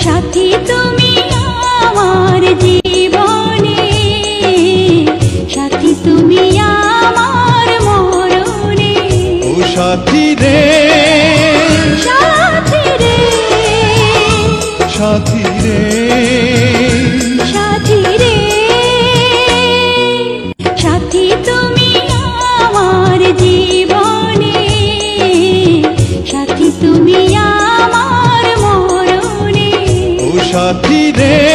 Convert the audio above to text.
সাথী তুমি আমার জীবনে, সাথী তুমি আমার মরণে। ও সাথী রে, সাথী রে, সাথী রে, সাথী রে, সাথী তুমি আমার জীবনে, সাথী তুমি আমার মরণে। ও সাথী রে।